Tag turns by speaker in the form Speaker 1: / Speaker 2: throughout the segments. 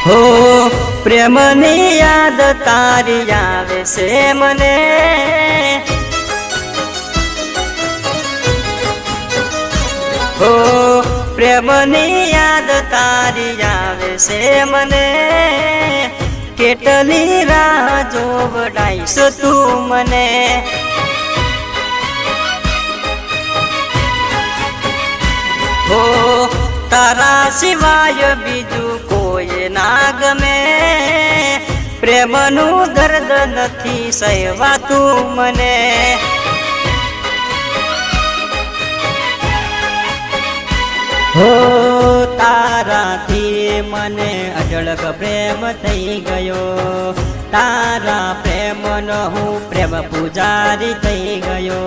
Speaker 1: हो प्रेमनी याद तारी आवे से मने हो प्रेमनी याद तारी आवे से मने केटली राह जोवडाईस तू मने हो तारा सिवाय बीजू कोई ना गमे प्रेमनु दर्द नथी सहवातू मने हो तारा थी मने अजळक प्रेम थई गयो तारा प्रेम न हूँ प्रेम पुजारी थई गयो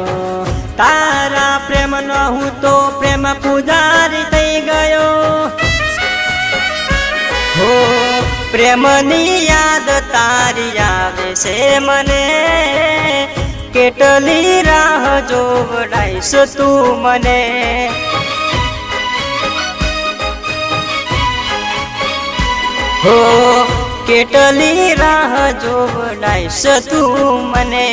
Speaker 1: तारा प्रेम न हूँ तो प्रेम पुजारी थई गयो हो प्रेमनी याद तारी आवे से मने केटली राह जोवडाईस तू मने हो केटली राह जोवडाईस तू मने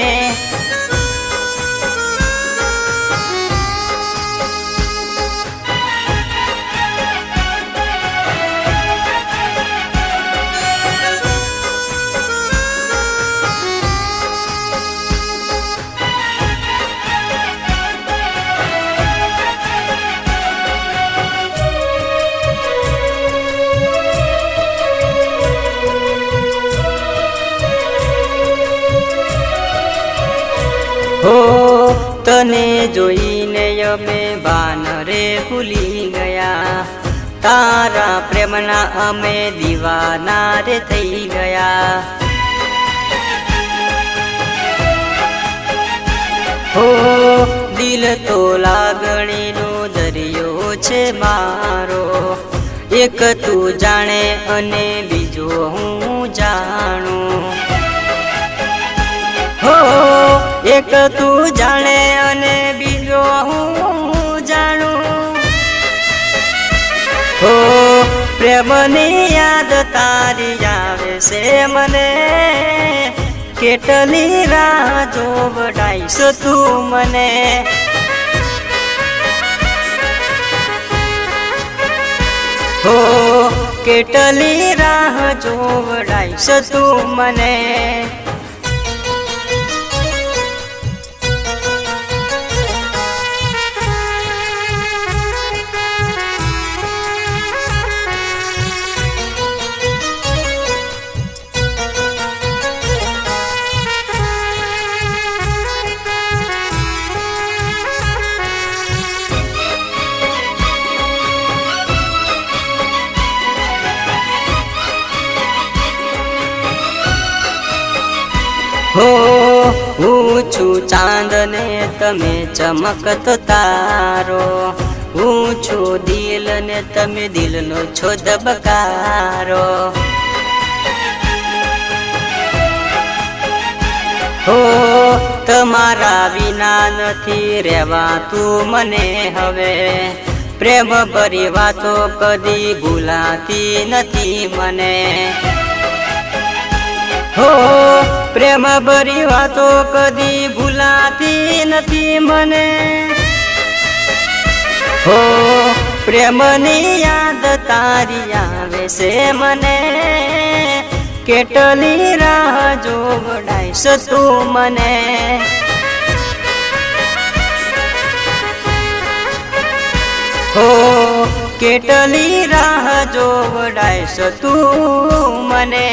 Speaker 1: हो तने जोईने अमे बानरे भूली गया तारा प्रेमना अमे दीवाना रे थई गया हो दिल तो लागणीनो दरियो छे मारो एक तू जाणे अने बीजो हूँ जाणू हो एक तू जाने अने बीजो हूँ जाणू हो प्रेमनी याद तारी आवे से मने केटली राह जोवडाईस तू मने हो केटली राह जोवडाईस तू मने हो हूँ छू चांद ने तमे चमकतो तारो हूँ छू दिल ने तमे दिल नो छो दबकारो हो तमारा विना नथी रहेवातू मने हवे प्रेम भरी वातो कदी भूलाती नथी मने हो प्रेम भरी वातो कदी भूलाती नथी मने हो प्रेमनी याद तारी आवे से मने केटली राह जोवडाईस तू मने हो केटली राह जोवडाईस तू मने।